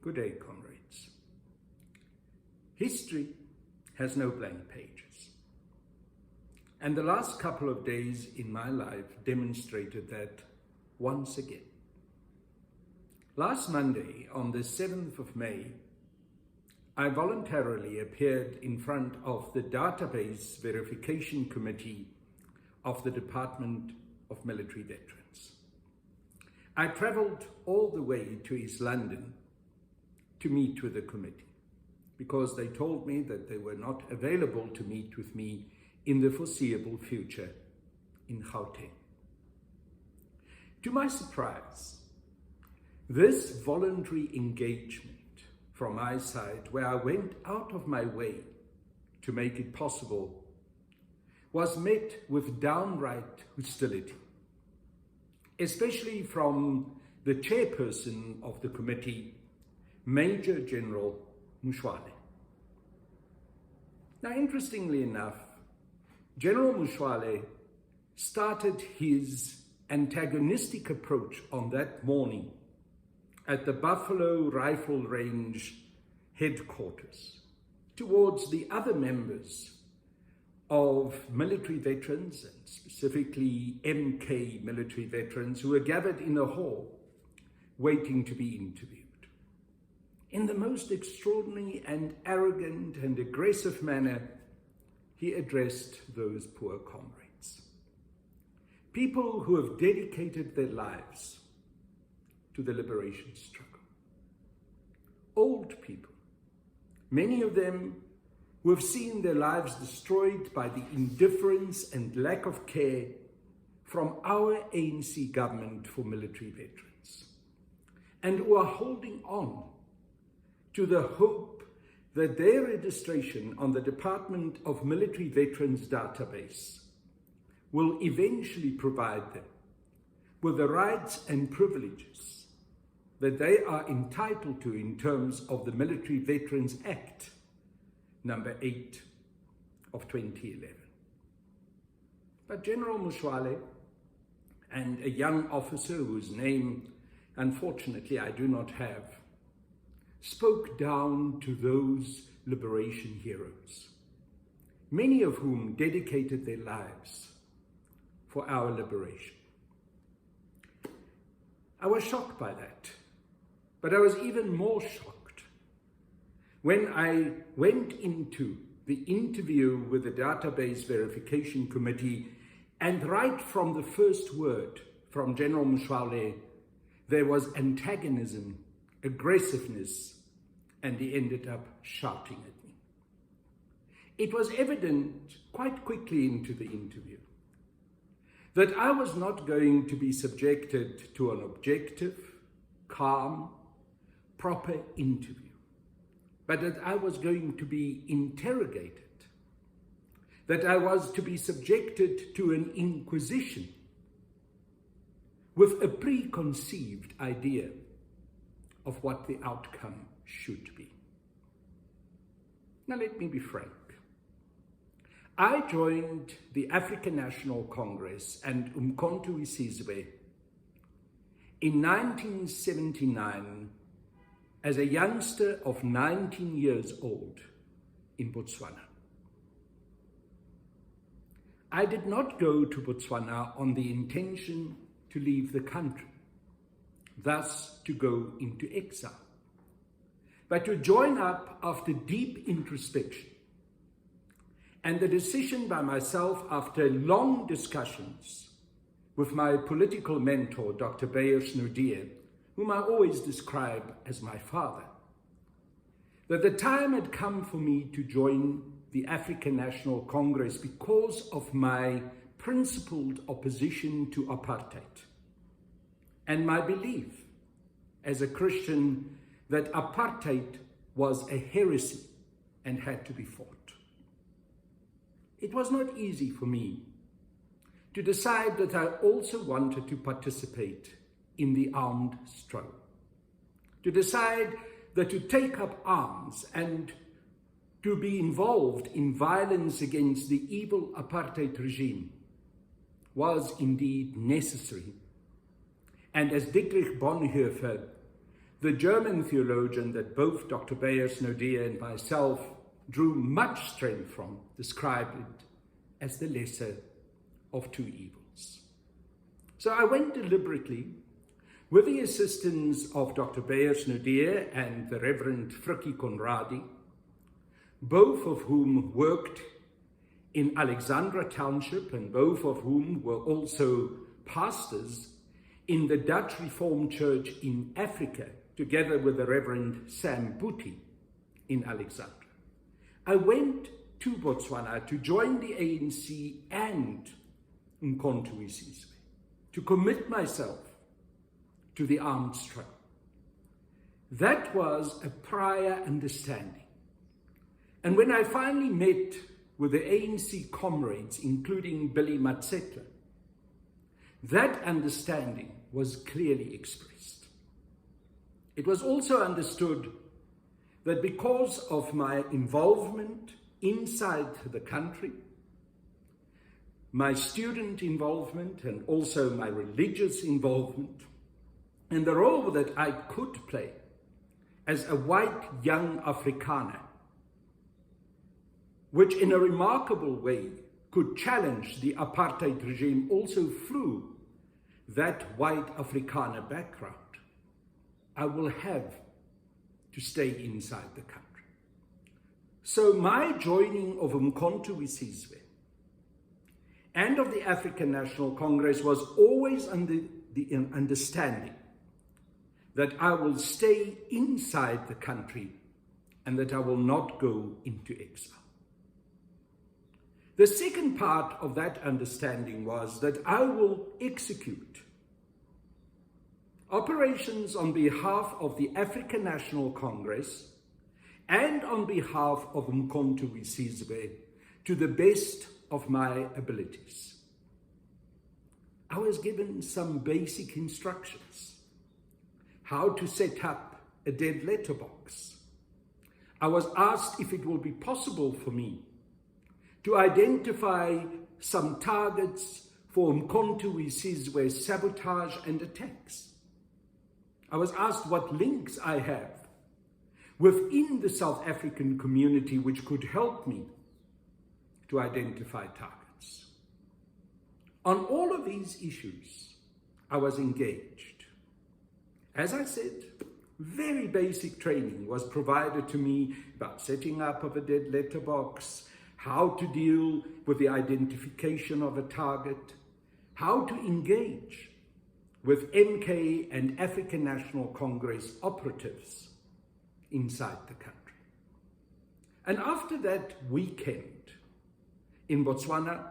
Good day, comrades. History has no blank pages. And the last couple of days in my life demonstrated that once again. Last Monday, on the 7th of May, I voluntarily appeared in front of the Database Verification Committee of the Department of Military Veterans. I traveled all the way to East London to meet with the committee because they told me that they were not available to meet with me in the foreseeable future in Gauteng. To my surprise, this voluntary engagement from my side, where I went out of my way to make it possible, was met with downright hostility, especially from the chairperson of the committee, Major General Mashoala. Now, interestingly enough, General Mashoala started his antagonistic approach on that morning at the Buffalo Rifle Range headquarters towards the other members of military veterans, and specifically MK military veterans, who were gathered in a hall waiting to be interviewed. In the most extraordinary and arrogant and aggressive manner, he addressed those poor comrades. People who have dedicated their lives to the liberation struggle. Old people, many of them who have seen their lives destroyed by the indifference and lack of care from our ANC government for military veterans, and who are holding on to the hope that their registration on the Department of Military Veterans database will eventually provide them with the rights and privileges that they are entitled to in terms of the Military Veterans Act, number 8 of 2011. But General Mashoala and a young officer whose name, unfortunately, I do not have, spoke down to those liberation heroes, many of whom dedicated their lives for our liberation. I was shocked by that, but I was even more shocked when I went into the interview with the Database Verification Committee, and right from the first word from General Mashoala, there was antagonism, aggressiveness, and he ended up shouting at me. It was evident quite quickly into the interview that I was not going to be subjected to an objective, calm, proper interview, but that I was going to be interrogated, that I was to be subjected to an inquisition with a preconceived idea of what the outcome should be. Now let me be frank. I joined the African National Congress and Umkhonto we Sizwe in 1979 as a youngster of 19 years old in Botswana. I did not go to Botswana on the intention to leave the country, thus to go into exile, but to join up after deep introspection and the decision by myself after long discussions with my political mentor, Dr. Beyers Naudé, whom I always describe as my father, that the time had come for me to join the African National Congress because of my principled opposition to apartheid and my belief as a Christian that apartheid was a heresy and had to be fought. It was not easy for me to decide that I also wanted to participate in the armed struggle, to decide that to take up arms and to be involved in violence against the evil apartheid regime was indeed necessary. And as Dietrich Bonhoeffer the German theologian that both Dr. Beyers-Naudé and myself drew much strength from, described it as the lesser of two evils. So I went deliberately, with the assistance of Dr. Beyers-Naudé and the Reverend Frikkie Conradie, both of whom worked in Alexandra Township and both of whom were also pastors in the Dutch Reformed Church in Africa, together with the Reverend Sam Boetie in Alexandra. I went to Botswana to join the ANC and Unequivocally, to commit myself to the armed struggle. That was a prior understanding. And when I finally met with the ANC comrades, including Billy Matsetla, that understanding was clearly expressed. It was also understood that because of my involvement inside the country, my student involvement and also my religious involvement, and the role that I could play as a white young Afrikaner, which in a remarkable way could challenge the apartheid regime also through that white Afrikaner background, I will have to stay inside the country. So my joining of Unequivocally and of the African National Congress was always under the understanding that I will stay inside the country and that I will not go into exile. The second part of that understanding was that I will execute operations on behalf of the African National Congress and on behalf of Unequivocally to the best of my abilities. I was given some basic instructions: how to set up a dead letterbox. I was asked if it will be possible for me to identify some targets for Unequivocally sabotage and attacks. I was asked what links I have within the South African community which could help me to identify targets. On all of these issues, I was engaged. As I said, very basic training was provided to me about setting up of a dead letterbox, how to deal with the identification of a target, how to engage with MK and African National Congress operatives inside the country. And after that weekend in Botswana,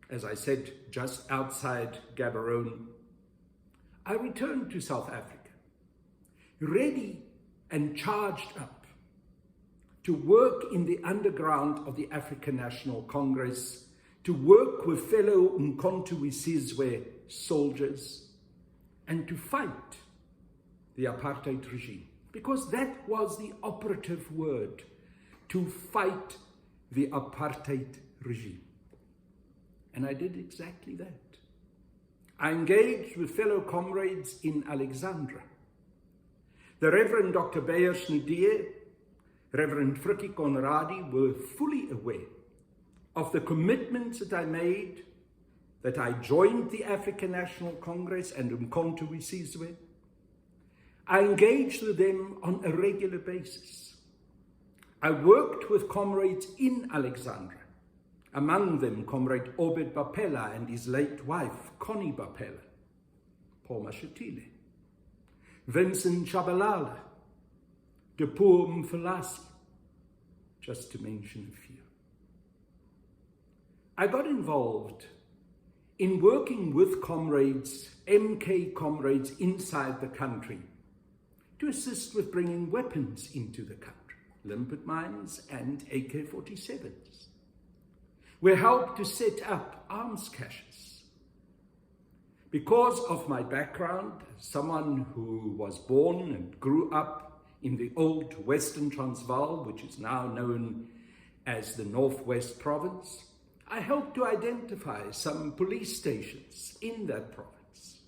as I said, just outside Gaborone, I returned to South Africa, ready and charged up to work in the underground of the African National Congress, to work with fellow Unequivocally soldiers, and to fight the apartheid regime. Because that was the operative word, to fight the apartheid regime. And I did exactly that. I engaged with fellow comrades in Alexandra. The Reverend Dr. Beyers-Naudé, Reverend Frikkie Conradie were fully aware of the commitments that I made, that I joined the African National Congress and Unequivocally. I engaged with them on a regular basis. I worked with comrades in Alexandra, among them Comrade Obed Bapela and his late wife, Connie Bapela, Paul Mashatile, Vincent Chabalala, Depoor Mfalasi, just to mention a few. I got involved in working with comrades, MK comrades inside the country, to assist with bringing weapons into the country, limpet mines and AK-47s. We helped to set up arms caches. Because of my background, as someone who was born and grew up in the old Western Transvaal, which is now known as the Northwest Province, I helped to identify some police stations in that province.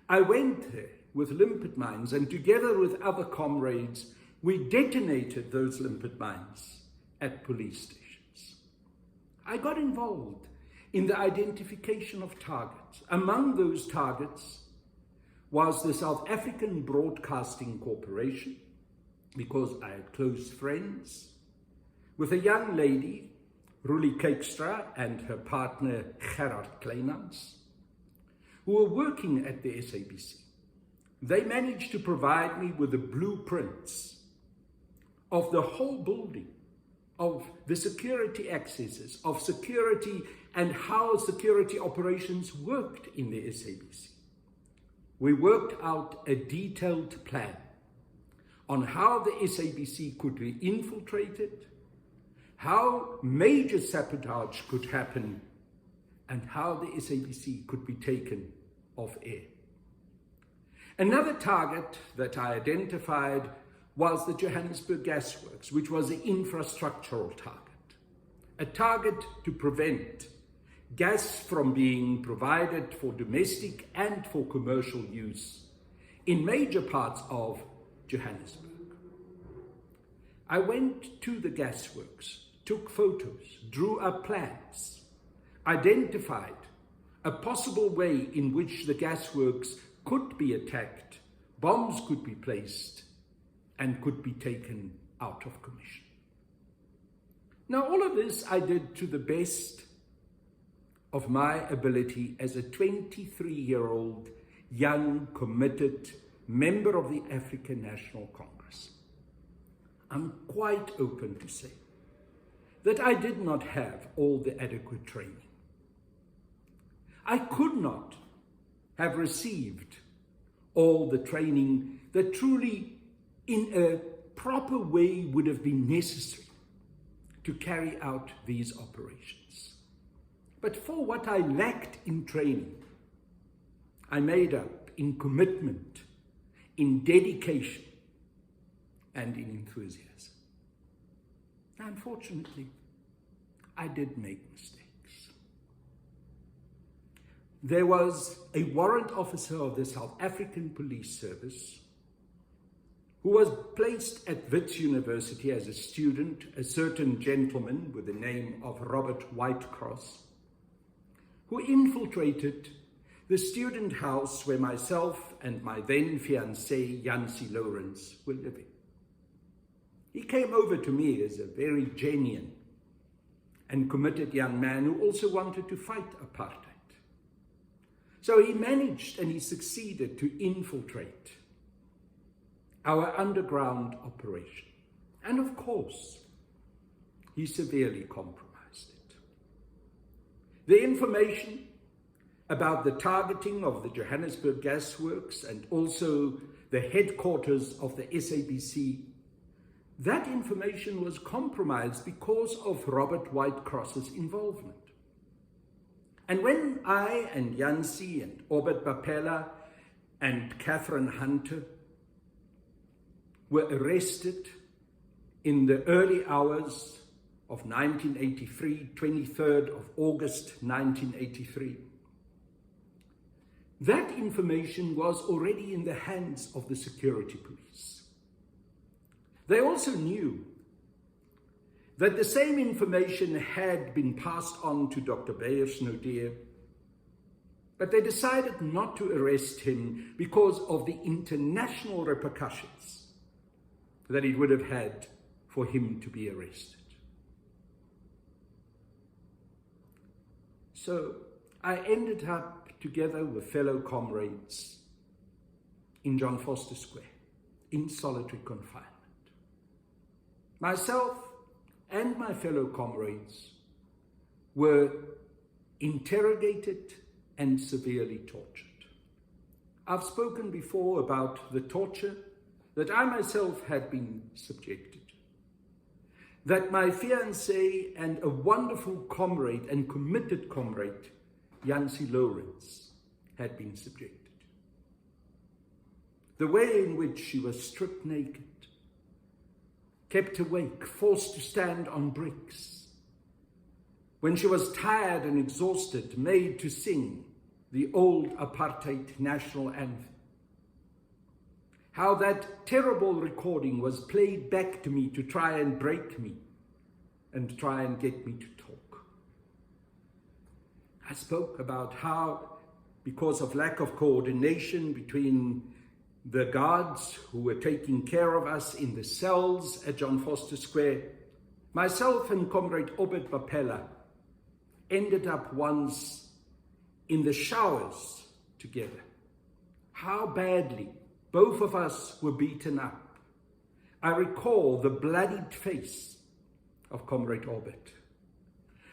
I went there with limpet mines, and together with other comrades, we detonated those limpet mines at police stations. I got involved in the identification of targets. Among those targets was the South African Broadcasting Corporation, because I had close friends with a young lady, Ruli Kekstra, and her partner, Gerard Kleinans, who were working at the SABC. They managed to provide me with the blueprints of the whole building, of the security accesses, of security and how security operations worked in the SABC. We worked out a detailed plan on how the SABC could be infiltrated, how major sabotage could happen, and how the SABC could be taken off air. Another target that I identified was the Johannesburg Gasworks, which was an infrastructural target, a target to prevent gas from being provided for domestic and for commercial use in major parts of Johannesburg. I went to the gasworks, took photos, drew up plans, identified a possible way in which the gasworks could be attacked, bombs could be placed, and could be taken out of commission. Now, all of this I did to the best of my ability as a 23-year-old, young, committed member of the African National Congress. I'm quite open to say that I did not have all the adequate training. I could not have received all the training that truly, in a proper way, would have been necessary to carry out these operations. But for what I lacked in training, I made up in commitment, in dedication, and in enthusiasm. Unfortunately, I did make mistakes. There was a warrant officer of the South African Police Service who was placed at Wits University as a student, a certain gentleman with the name of Robert Whitecross, who infiltrated the student house where myself and my then fiancée, Jansie Lawrence, were living. He came over to me as a very genuine and committed young man who also wanted to fight apartheid. So he managed and he succeeded to infiltrate our underground operation. And of course, he severely compromised it. The information about the targeting of the Johannesburg Gasworks and also the headquarters of the SABC, that information was compromised because of Robert Whitecross's involvement. And when I and Jansie and Orbit Bapela and Catherine Hunter were arrested in the early hours of 1983, 23rd of August 1983, that information was already in the hands of the security police. They also knew that the same information had been passed on to Dr. Beyers-Naudé, but they decided not to arrest him because of the international repercussions that it would have had for him to be arrested. So I ended up together with fellow comrades in John Foster Square, in solitary confinement. Myself and my fellow comrades were interrogated and severely tortured. I've spoken before about the torture that I myself had been subjected, that my fiancée and a wonderful comrade and committed comrade, Jansie Lawrence, had been subjected. The way in which she was stripped naked, kept awake, forced to stand on bricks. When she was tired and exhausted, made to sing the old apartheid national anthem. how that terrible recording was played back to me to try and break me and try and get me to talk. I spoke about how, because of lack of coordination between the guards who were taking care of us in the cells at John Vorster Square, myself and Comrade Obed Bapela ended up once in the showers together. How badly both of us were beaten up. I recall the bloodied face of Comrade Obed.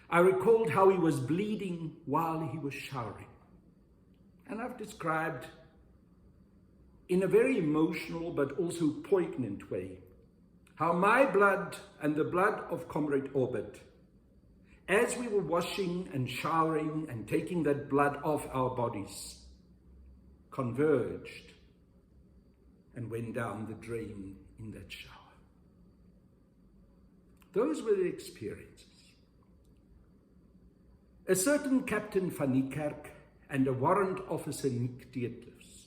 I recalled how he was bleeding while he was showering. And I've described in a very emotional but also poignant way how my blood and the blood of Comrade Obed, as we were washing and showering and taking that blood off our bodies, converged and went down the drain in that shower. Those were the experiences. A certain Captain van Niekerk and a warrant officer, Nick Dietlefs,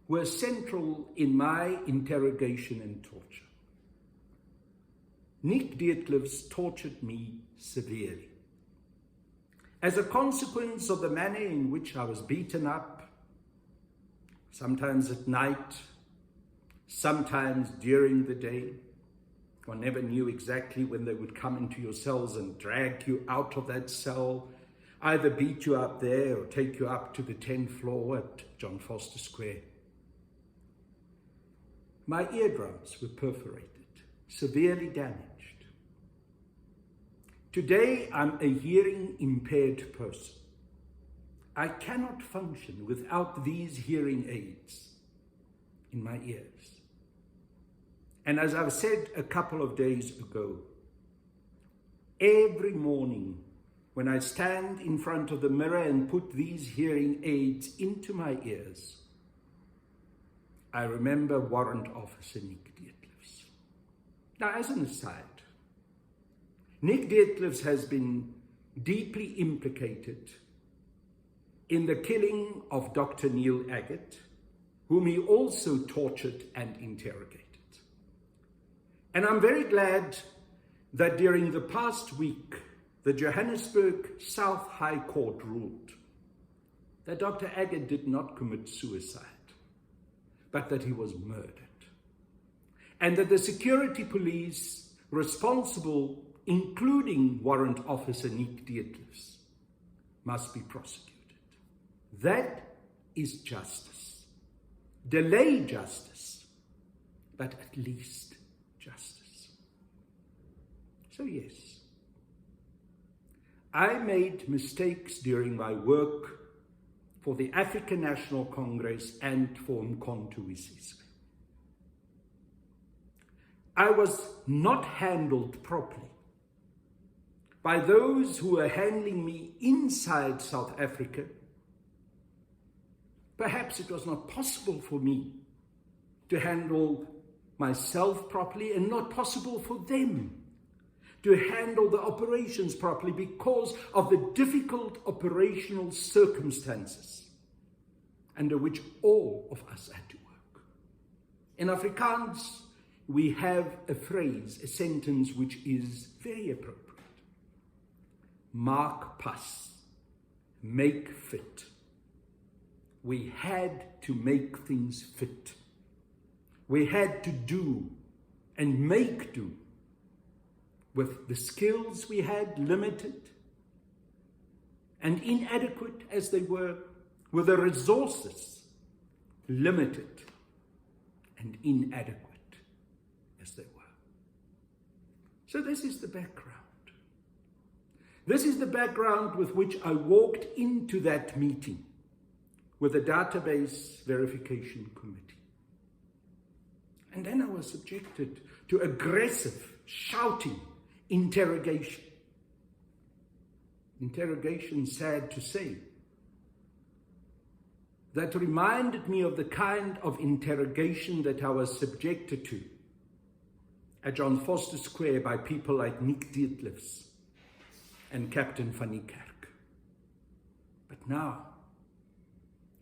were central in my interrogation and torture. Nick Dietlefs tortured me severely. As a consequence of the manner in which I was beaten up, sometimes at night, sometimes during the day, one never knew exactly when they would come into your cells and drag you out of that cell, either beat you up there or take you up to the 10th floor at John Vorster Square. My eardrums were perforated, severely damaged. Today, I'm a hearing impaired person. I cannot function without these hearing aids in my ears. And as I've said a couple of days ago, every morning when I stand in front of the mirror and put these hearing aids into my ears, I remember Warrant Officer Nick Dietlefs. Now, as an aside, Nick Dietlefs has been deeply implicated in the killing of Dr. Neil Agate, whom he also tortured and interrogated. And I'm very glad that during the past week, the Johannesburg South High Court ruled that Dr. Agate did not commit suicide, but that he was murdered. And that the security police responsible, including Warrant Officer Nick Dietlefs, must be prosecuted. That is justice. Delay justice, but at least justice. So yes, I made mistakes during my work for the African National Congress and for uncompromisingly. I was not handled properly by those who were handling me inside South Africa. Perhaps it was not possible for me to handle myself properly and not possible for them to handle the operations properly because of the difficult operational circumstances under which all of us had to work. In Afrikaans, we have a phrase, a sentence which is very appropriate. Maak pas, make fit. We had to make things fit. We had to do and make do with the skills we had, limited and inadequate as they were, with the resources, limited and inadequate as they were. So this is the background. This is the background with which I walked into that meeting with the Database Verification Committee. And then I was subjected to aggressive, shouting interrogation. Interrogation, sad to say, that reminded me of the kind of interrogation that I was subjected to at John Vorster Square by people like Nick Dietlefs and Captain van Niekerk. But now,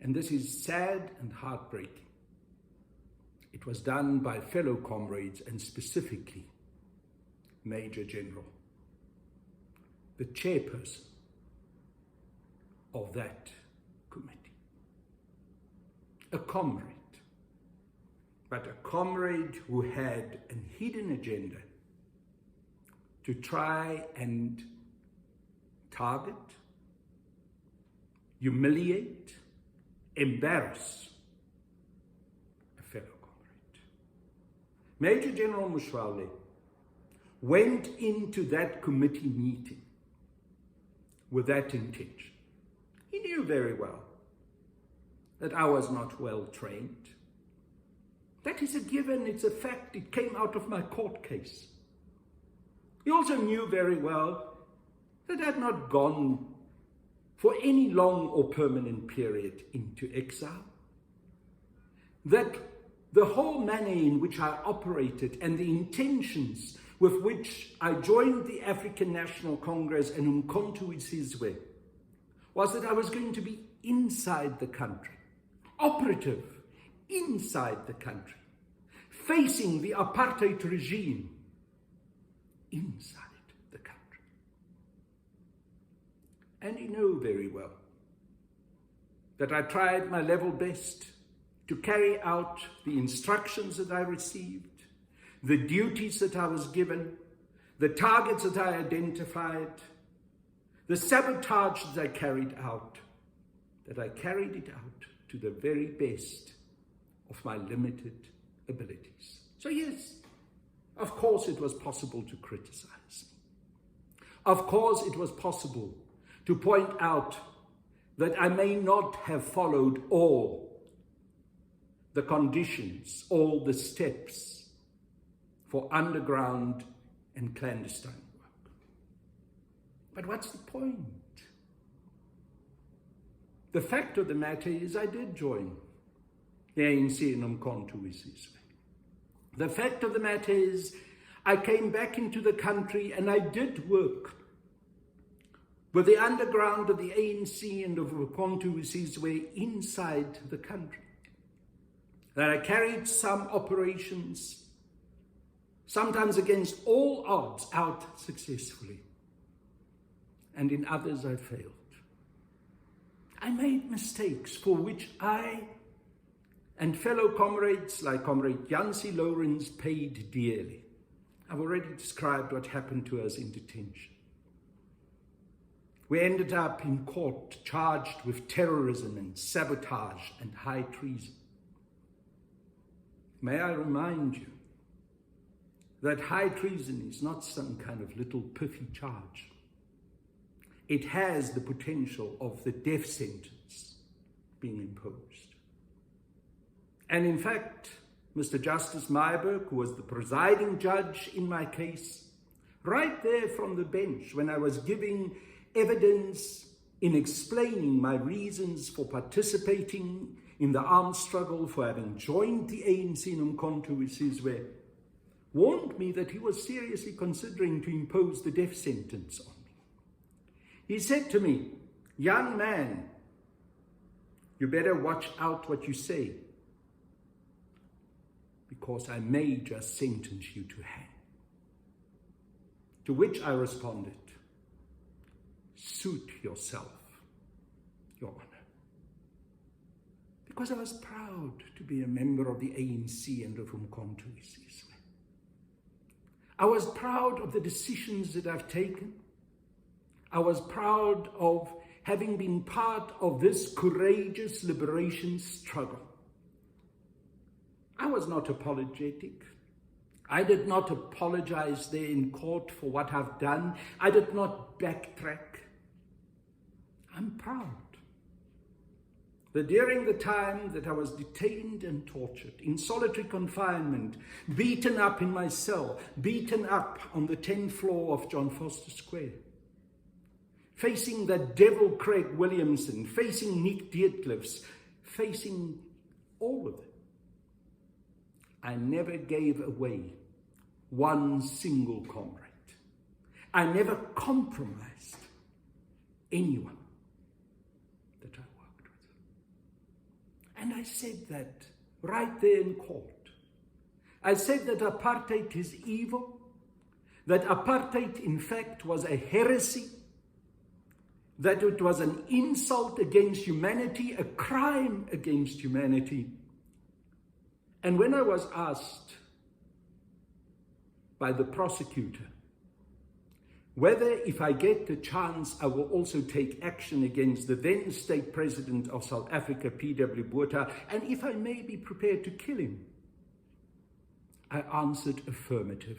and this is sad and heartbreaking, It was done by fellow comrades and specifically Major General, the chairperson of that committee. A comrade, but a comrade who had a hidden agenda to try and target, humiliate, embarrass a fellow comrade. Major General Mashoala went into that committee meeting with that intention. He knew very well that I was not well trained. That is a given, it's a fact, it came out of my court case. He also knew very well that I had not gone for any long or permanent period into exile. That the whole manner in which I operated and the intentions with which I joined the African National Congress and Unequivocally was that I was going to be inside the country, operative inside the country, facing the apartheid regime inside the country. And you know very well that I tried my level best to carry out the instructions that I received, the duties that I was given, the targets that I identified, the sabotage that I carried out, that I carried it out to the very best of my limited abilities. So yes, of course it was possible to criticize me. Of course it was possible to point out that I may not have followed all the conditions, all the steps for underground and clandestine work. But what's the point? The fact of the matter is I did join the ANC in Unequivocally. The fact of the matter is I came back into the country and I did work with the underground of the ANC and of Unequivocally inside the country. That I carried some operations, sometimes against all odds, out successfully. And in others I failed. I made mistakes for which I and fellow comrades like Comrade Jansi Lawrence paid dearly. I've already described what happened to us in detention. We ended up in court charged with terrorism and sabotage and high treason. May I remind you that high treason is not some kind of little piffy charge. It has the potential of the death sentence being imposed. And in fact, Mr. Justice Myburg, who was the presiding judge in my case, right there from the bench when I was giving evidence in explaining my reasons for participating in the armed struggle, for having joined the ANC in Unequivocally, warned me that he was seriously considering to impose the death sentence on me. He said to me, "Young man, you better watch out what you say, because I may just sentence you to hang." To which I responded, "Suit yourself, Your Honor." Because I was proud to be a member of the ANC and of Unequivocally. I was proud of the decisions that I've taken. I was proud of having been part of this courageous liberation struggle. I was not apologetic. I did not apologize there in court for what I've done. I did not backtrack. I'm proud that during the time that I was detained and tortured, in solitary confinement, beaten up in my cell, beaten up on the 10th floor of John Foster Square, facing that devil Craig Williamson, facing Nick Dietliffs, facing all of it, I never gave away one single comrade. I never compromised anyone that I worked with. And I said that right there in court, I said that apartheid is evil, that apartheid in fact was a heresy, that it was an insult against humanity, a crime against humanity. And when I was asked by the prosecutor whether, if I get the chance, I will also take action against the then state president of South Africa, P.W. Botha, and if I may be prepared to kill him, I answered affirmative.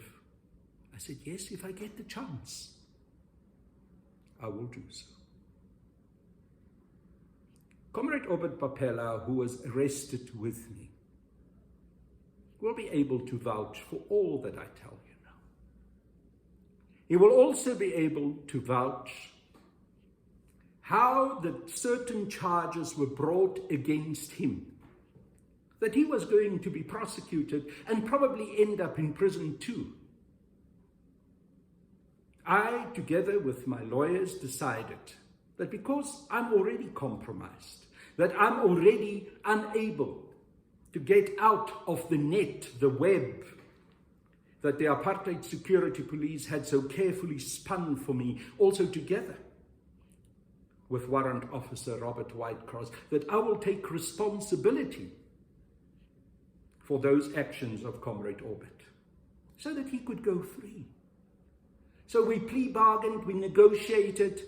I said, yes, if I get the chance, I will do so. Comrade Obed Papela, who was arrested with me, will be able to vouch for all that I tell you now. He will also be able to vouch how that certain charges were brought against him, that he was going to be prosecuted and probably end up in prison too. I, together with my lawyers, decided that because I'm already compromised, that I'm already unable to get out of the net, the web, that the apartheid security police had so carefully spun for me, also together with Warrant Officer Robert Whitecross, that I will take responsibility for those actions of Comrade Obed, so that he could go free. So we plea bargained, we negotiated,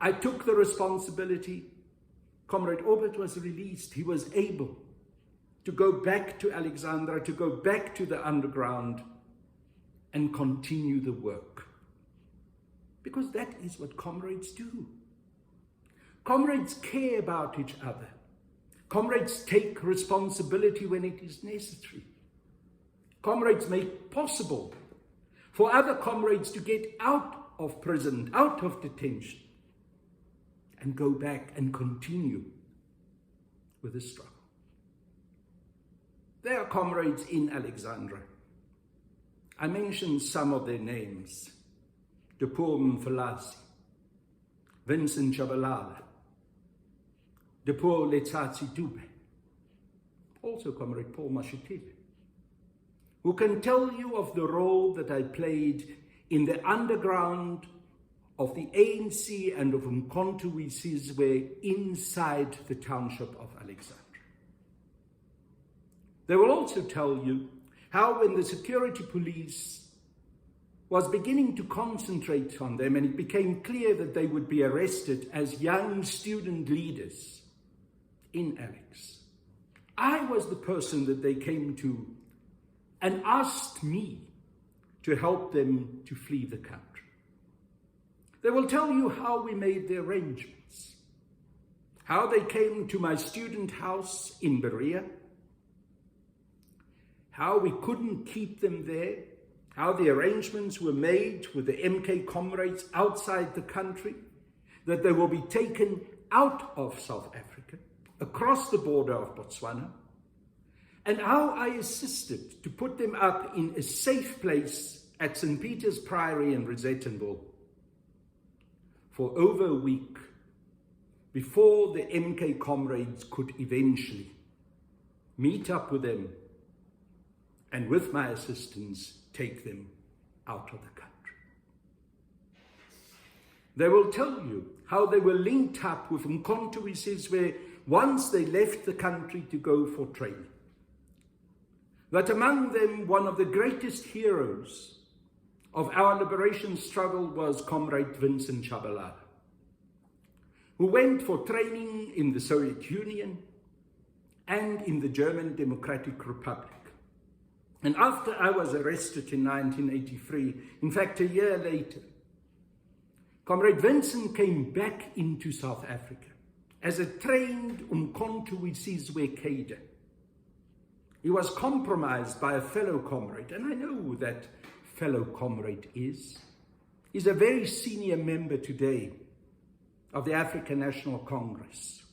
I took the responsibility. Comrade Obed was released. He was able to go back to Alexandra, to go back to the underground and continue the work. Because that is what comrades do. Comrades care about each other. Comrades take responsibility when it is necessary. Comrades make possible for other comrades to get out of prison, out of detention, and go back and continue with the struggle. There are comrades in Alexandra. I mentioned some of their names: Depo Mfalazi, Vincent Chabalala, Depo Letsatsi Dube, also Comrade Paul Mashatile, who can tell you of the role that I played in the underground of the ANC and of Umkhonto we Sizwe inside the township of Alexandra. They will also tell you how when the security police was beginning to concentrate on them and it became clear that they would be arrested as young student leaders in Alex, I was the person that they came to and asked me to help them to flee the country. They will tell you how we made the arrangements, how they came to my student house in Berea, how we couldn't keep them there, how the arrangements were made with the MK comrades outside the country, that they will be taken out of South Africa, across the border of Botswana, and how I assisted to put them up in a safe place at St. Peter's Priory in Rosettenville for over a week before the MK comrades could eventually meet up with them and with my assistance take them out of the country. They will tell you how they were linked up with Umkhonto we Sizwe once they left the country to go for training. That among them, one of the greatest heroes of our liberation struggle was Comrade Vincent Chabalala, who went for training in the Soviet Union and in the German Democratic Republic. And after I was arrested in 1983, in fact a year later, Comrade Vincent came back into South Africa as a trained Umkhonto we Sizwe cadre. He was compromised by a fellow comrade, and I know who that fellow comrade is. He's a very senior member today of the African National Congress.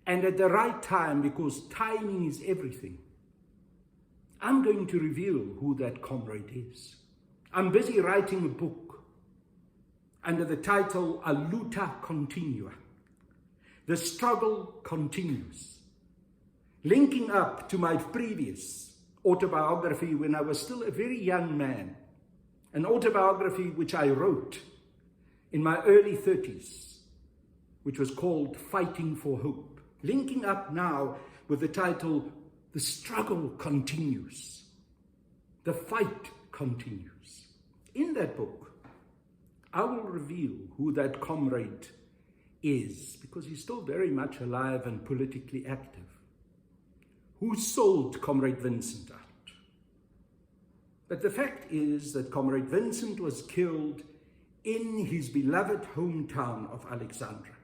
And at the right time, because timing is everything, I'm going to reveal who that comrade is. I'm busy writing a book under the title LUTA CONTINUA. The struggle continues, linking up to my previous, autobiography when I was still a very young man, an autobiography which I wrote in my early 30s, which was called Fighting for Hope, linking up now with the title, The Struggle Continues, The Fight Continues. In that book, I will reveal who that comrade is, because he's still very much alive and politically active. Who sold Comrade Vincent out? But the fact is that Comrade Vincent was killed in his beloved hometown of Alexandra,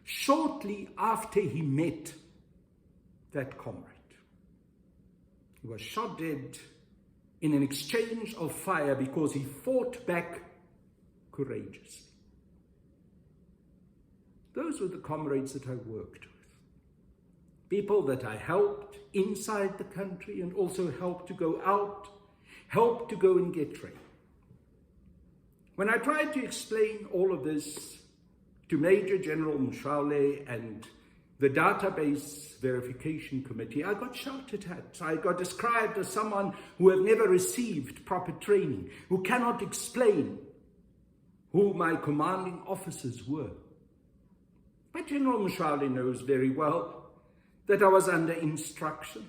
shortly after he met that comrade. He was shot dead in an exchange of fire because he fought back courageously. Those were the comrades that I worked with. People that I helped inside the country and also helped to go out, helped to go and get trained. When I tried to explain all of this to Major General Mashoala and the Database Verification Committee, I got shouted at. I got described as someone who had never received proper training, who cannot explain who my commanding officers were. But General Mashoala knows very well that I was under instruction.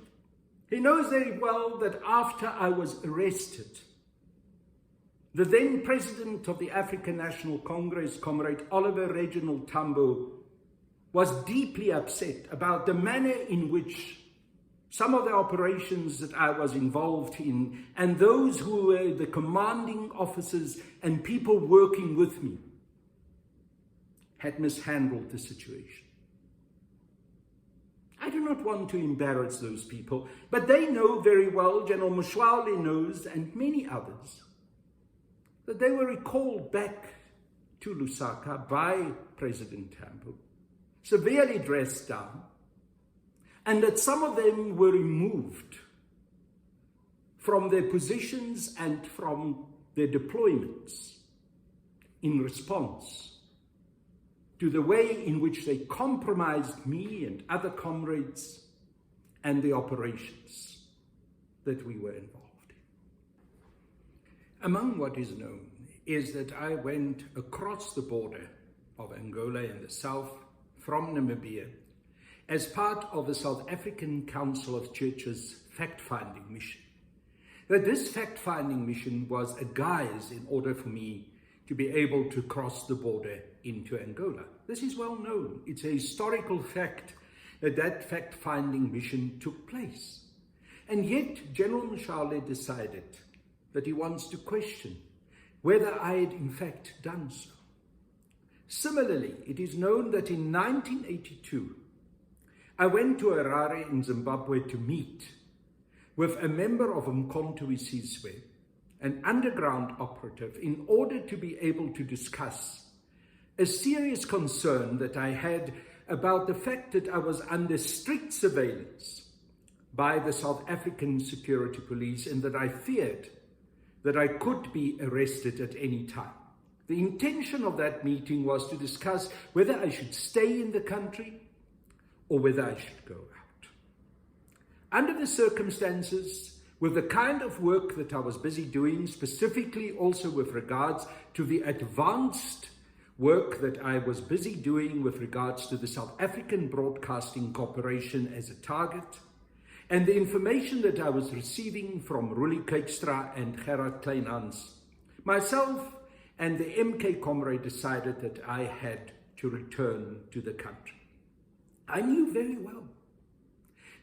He knows very well that after I was arrested, the then president of the African National Congress, Comrade Oliver Reginald Tambo, was deeply upset about the manner in which some of the operations that I was involved in and those who were the commanding officers and people working with me had mishandled the situation. I do not want to embarrass those people, but they know very well, General Mashoala knows, and many others, that they were recalled back to Lusaka by President Tambo, severely dressed down, and that some of them were removed from their positions and from their deployments in response to the way in which they compromised me and other comrades and the operations that we were involved in. Among what is known is that I went across the border of Angola in the south from Namibia as part of the South African Council of Churches fact-finding mission. That this fact-finding mission was a guise in order for me to be able to cross the border into Angola. This is well known. It's a historical fact that that fact-finding mission took place. And yet, General Mashoala decided that he wants to question whether I had in fact done so. Similarly, it is known that in 1982, I went to Harare in Zimbabwe to meet with a member of uNkothiwa, an underground operative, in order to be able to discuss a serious concern that I had about the fact that I was under strict surveillance by the South African security police and that I feared that I could be arrested at any time. The intention of that meeting was to discuss whether I should stay in the country or whether I should go out. Under the circumstances, with the kind of work that I was busy doing, specifically also with regards to the advanced work that I was busy doing with regards to the South African Broadcasting Corporation as a target, and the information that I was receiving from Ruli Kijkstra and Gerard Kleinhans, myself and the MK comrade decided that I had to return to the country. I knew very well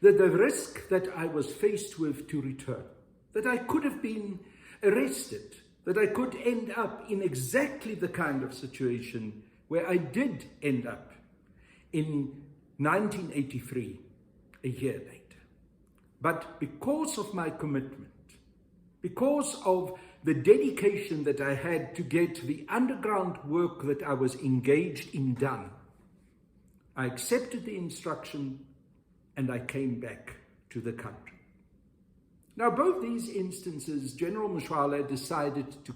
that the risk that I was faced with to return, that I could have been arrested, that I could end up in exactly the kind of situation where I did end up in 1983, a year later. But because of my commitment, because of the dedication that I had to get the underground work that I was engaged in done, I accepted the instruction and I came back to the country. Now, both these instances, General Mashoala decided to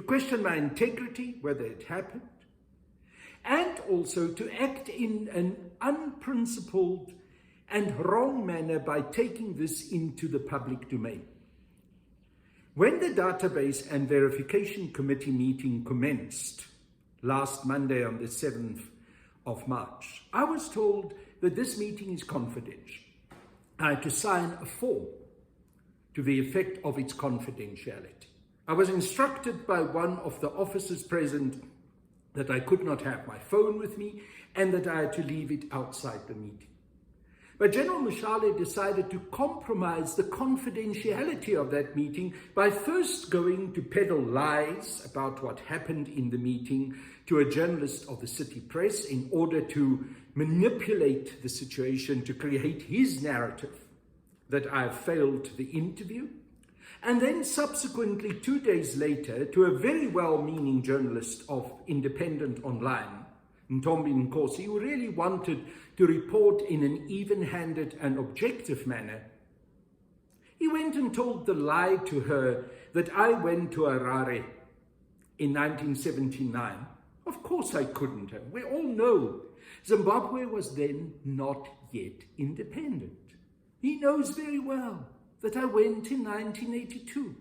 question my integrity, whether it happened, and also to act in an unprincipled and wrong manner by taking this into the public domain. When the Database and Verification Committee meeting commenced last Monday on the 7th of March, I was told that this meeting is confidential. I had to sign a form to the effect of its confidentiality. I was instructed by one of the officers present that I could not have my phone with me and that I had to leave it outside the meeting. But General Mashoala decided to compromise the confidentiality of that meeting by first going to peddle lies about what happened in the meeting to a journalist of the city press in order to manipulate the situation to create his narrative that I failed the interview. And then subsequently, 2 days later, to a very well-meaning journalist of Independent Online, Ntombi Nkosi, who really wanted to report in an even-handed and objective manner, he went and told the lie to her that I went to Harare in 1979. Of course I couldn't have. We all know Zimbabwe was then not yet independent. He knows very well that I went in 1982.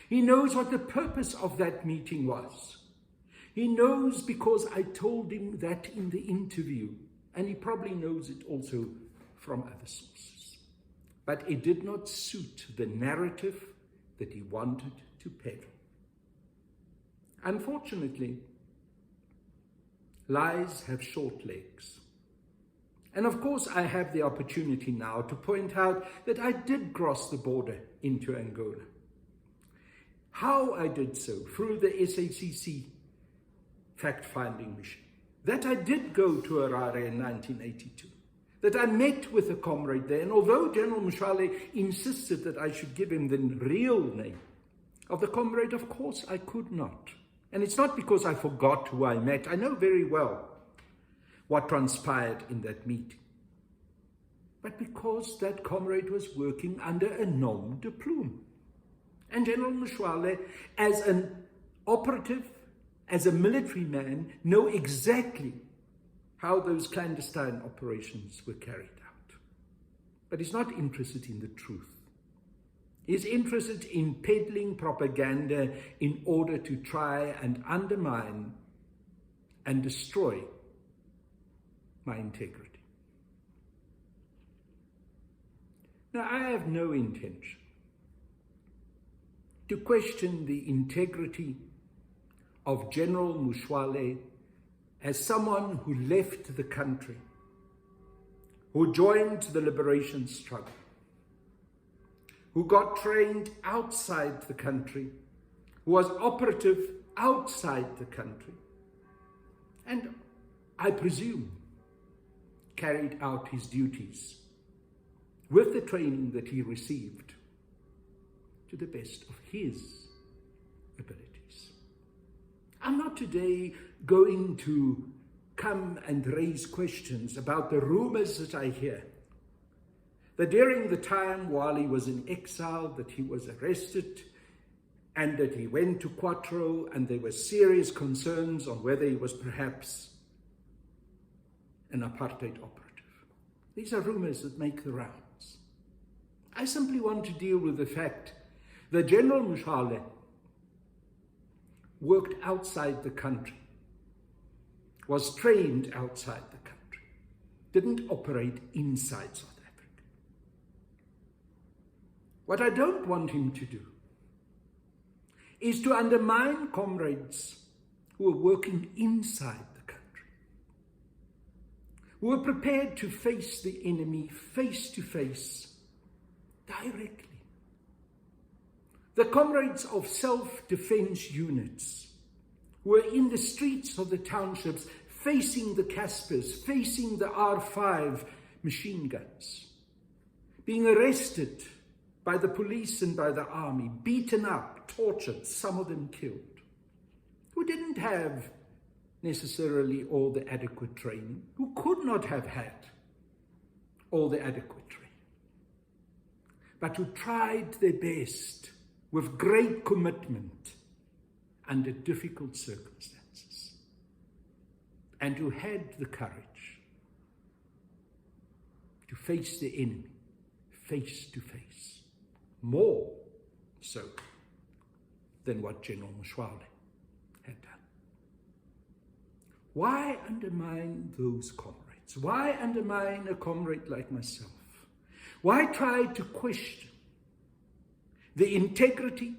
He knows what the purpose of that meeting was. He knows because I told him that in the interview, and he probably knows it also from other sources. But it did not suit the narrative that he wanted to peddle. Unfortunately, lies have short legs. And of course, I have the opportunity now to point out that I did cross the border into Angola. How I did so through the SACC fact-finding mission. That I did go to Harare in 1982. That I met with a comrade there. And although General Mashoala insisted that I should give him the real name of the comrade, of course I could not. And it's not because I forgot who I met. I know very well what transpired in that meeting. But because that comrade was working under a nom de plume. And General Mashoala, as an operative, as a military man, know exactly how those clandestine operations were carried out. But he's not interested in the truth. He's interested in peddling propaganda in order to try and undermine and destroy my integrity. Now, I have no intention to question the integrity of General Mashoala as someone who left the country, who joined the liberation struggle, who got trained outside the country, who was operative outside the country, and I presume carried out his duties with the training that he received to the best of his abilities. I'm not today going to come and raise questions about the rumors that I hear, that during the time while he was in exile, that he was arrested and that he went to Quattro and there were serious concerns on whether he was perhaps an apartheid operative. These are rumors that make the rounds. I simply want to deal with the fact that General Mashoala worked outside the country, was trained outside the country, didn't operate inside South Africa. What I don't want him to do is to undermine comrades who are working inside the country, who are prepared to face the enemy face to face, directly. The comrades of self-defense units who are in the streets of the townships facing the Caspers, facing the R5 machine guns, being arrested by the police and by the army, beaten up, tortured, some of them killed, who didn't have necessarily all the adequate training, who could not have had all the adequate training, but who tried their best with great commitment under difficult circumstances, and who had the courage to face the enemy face to face, more so than what General Mashoala had done. Why undermine those comrades? Why undermine a comrade like myself? Why try to question the integrity,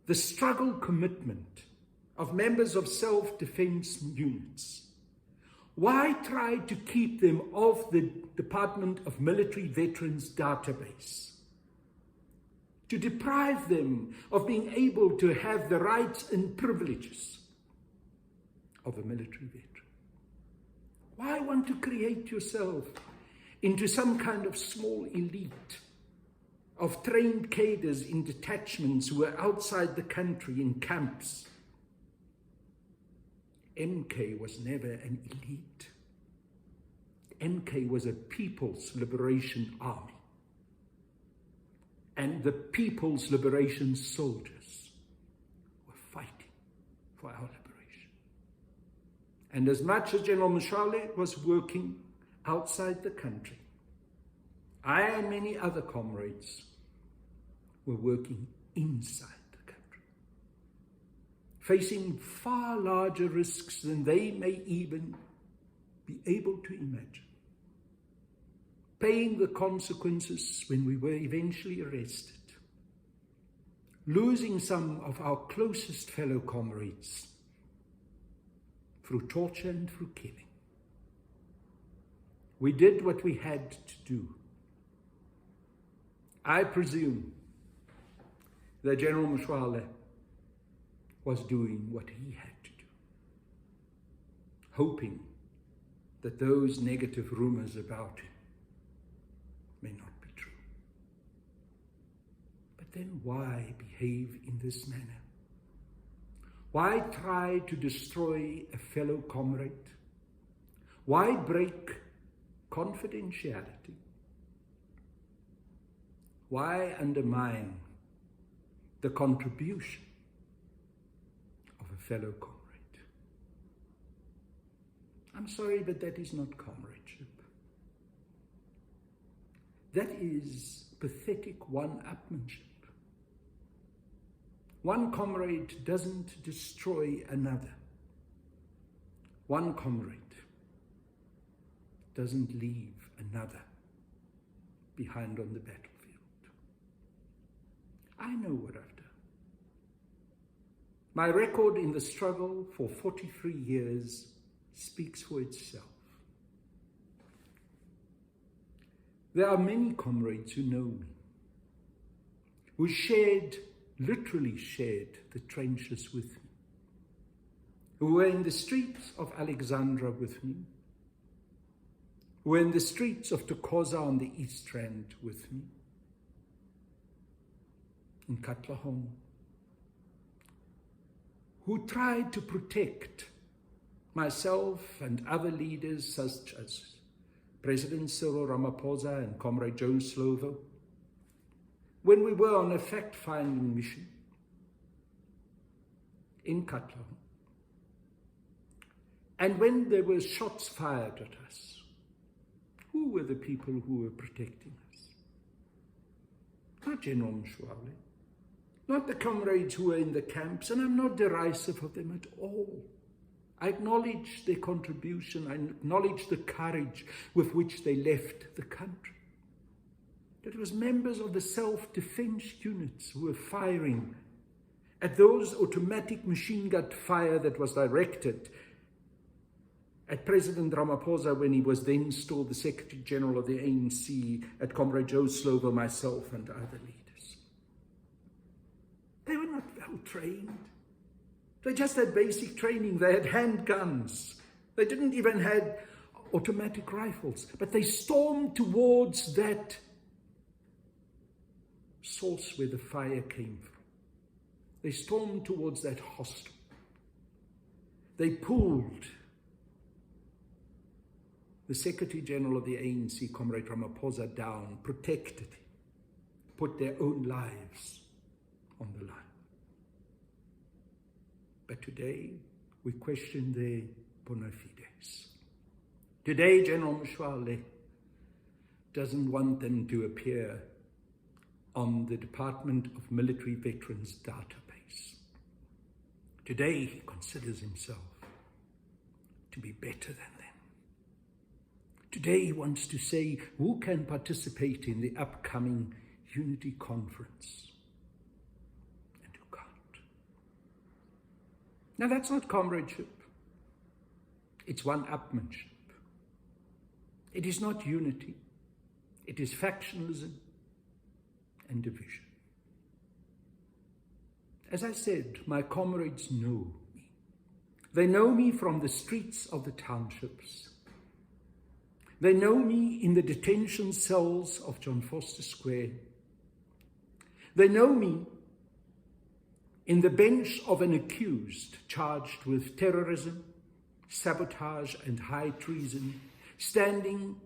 the struggle commitment of members of self-defense units? Why try to keep them off the Department of Military Veterans database? To deprive them of being able to have the rights and privileges of a military veteran? Why want to create yourself into some kind of small elite of trained cadres in detachments who are outside the country in camps? MK was never an elite. MK was a People's Liberation Army. And the People's Liberation soldiers were fighting for our liberation. And as much as General Mashoala was working outside the country, I and many other comrades were working inside the country, facing far larger risks than they may even be able to imagine, paying the consequences when we were eventually arrested, losing some of our closest fellow comrades through torture and through killing. We did what we had to do. I presume that General Mashoala was doing what he had to do, hoping that those negative rumors about him may not be true. But then why behave in this manner? Why try to destroy a fellow comrade? Why break confidentiality? Why undermine the contribution of a fellow comrade? I'm sorry, but that is not comradeship. That is pathetic one-upmanship. One comrade doesn't destroy another. One comrade doesn't leave another behind on the battlefield. I know what I've done. My record in the struggle for 43 years speaks for itself. There are many comrades who know me, who literally shared the trenches with me, who were in the streets of Alexandra with me, who were in the streets of Thokoza on the East Rand with me, in Katlehong, who tried to protect myself and other leaders such as President Cyril Ramaphosa and Comrade Joe Slovo, when we were on a fact-finding mission in Katlehong. And when there were shots fired at us, who were the people who were protecting us? Not General Mashoala, not the comrades who were in the camps, and I'm not derisive of them at all. I acknowledge their contribution, I acknowledge the courage with which they left the country. It was members of the self-defense units who were firing at those automatic machine gun fire that was directed at President Ramaphosa when he was then still the Secretary General of the ANC, at Comrade Joe Slovo, myself, and other leaders. They were not well trained. They just had basic training. They had handguns. They didn't even have automatic rifles. But they stormed towards that source where the fire came from. They stormed towards that hostel. They pulled the Secretary General of the ANC, Comrade Ramaphosa, down, protected him, put their own lives on the line. But today, we question their bona fides. Today, General Mashoala doesn't want them to appear on the Department of Military Veterans database. Today, he considers himself to be better than them. Today, he wants to say who can participate in the upcoming Unity Conference and who can't. Now, that's not comradeship. It's one-upmanship. It is not unity. It is factionalism and division. As I said, my comrades know me. They know me from the streets of the townships. They know me in the detention cells of John Foster Square. They know me in the bench of an accused charged with terrorism, sabotage, and high treason, standing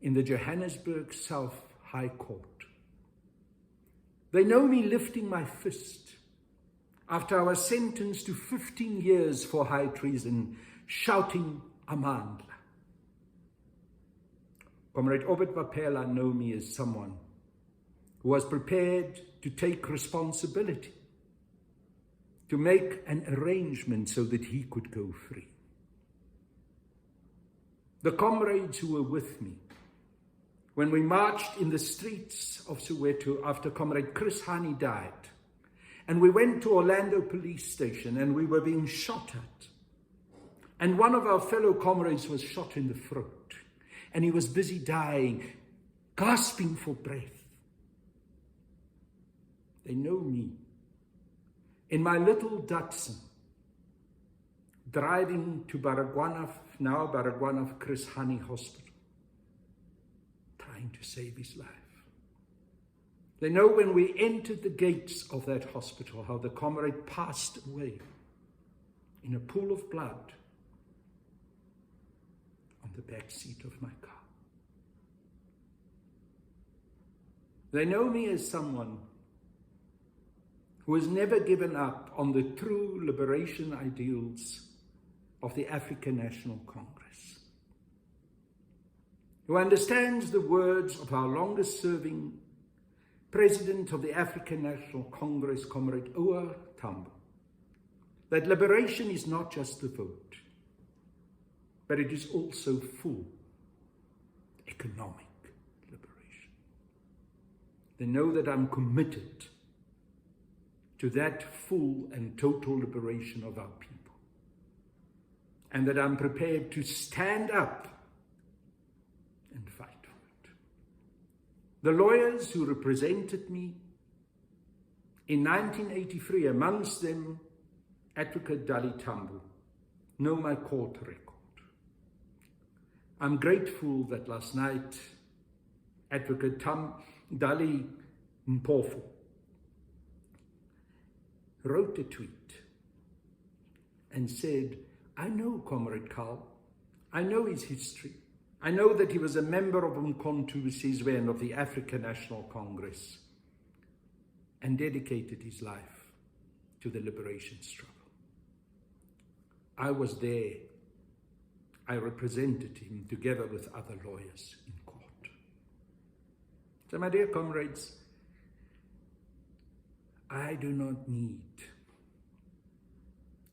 in the Johannesburg South High Court. They know me lifting my fist after I was sentenced to 15 years for high treason, shouting Amandla. Comrade Obed Vapela know me as someone who was prepared to take responsibility, to make an arrangement so that he could go free. The comrades who were with me when we marched in the streets of Soweto after Comrade Chris Hani died, and we went to Orlando Police Station and we were being shot at, and one of our fellow comrades was shot in the throat, and he was busy dying, gasping for breath. They know me in my little Datsun, driving to now Baragwanath Chris Hani Hospital, trying to save his life. They know when we entered the gates of that hospital how the comrade passed away in a pool of blood on the back seat of my car. They know me as someone who has never given up on the true liberation ideals of the African National Congress, who understands the words of our longest-serving President of the African National Congress, Comrade Oa Tambo, that liberation is not just the vote, but it is also full economic liberation. They know that I'm committed to that full and total liberation of our people, and that I'm prepared to stand up and fight for it. The lawyers who represented me in 1983, amongst them Advocate Dali Tambo, know my court record. I'm grateful that last night Advocate Dali Mpofu wrote a tweet and said, I know Comrade Carl, I know his history, I know that he was a member of Unequivocally and of the African National Congress and dedicated his life to the liberation struggle. I was there. I represented him together with other lawyers in court. So my dear comrades, I do not need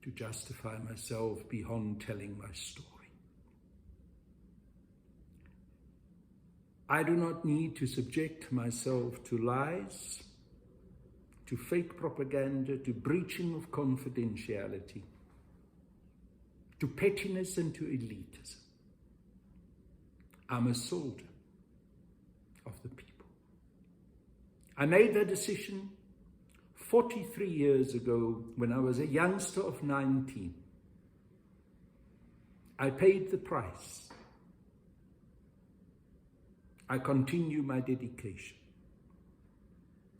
to justify myself beyond telling my story. I do not need to subject myself to lies, to fake propaganda, to breaching of confidentiality, to pettiness and to elitism. I'm a soldier of the people. I made that decision 43 years ago when I was a youngster of 19. I paid the price. I continue my dedication.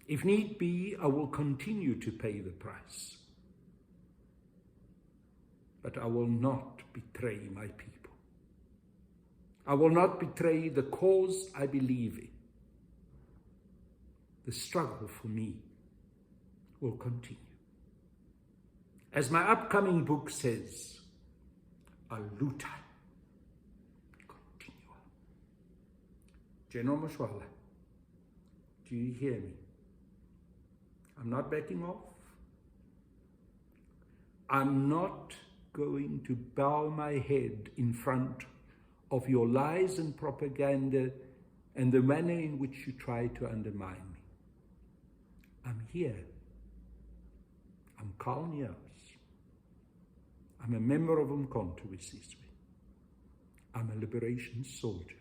If need be, I will continue to pay the price. But I will not betray my people. I will not betray the cause I believe in. The struggle for me will continue. As my upcoming book says, LUTA CONTINUA. General Mashoala, do you hear me? I'm not backing off. I'm not going to bow my head in front of your lies and propaganda and the manner in which you try to undermine me. I'm here. I'm Carl Niehaus. I'm a member of Unequivocally. I'm a liberation soldier.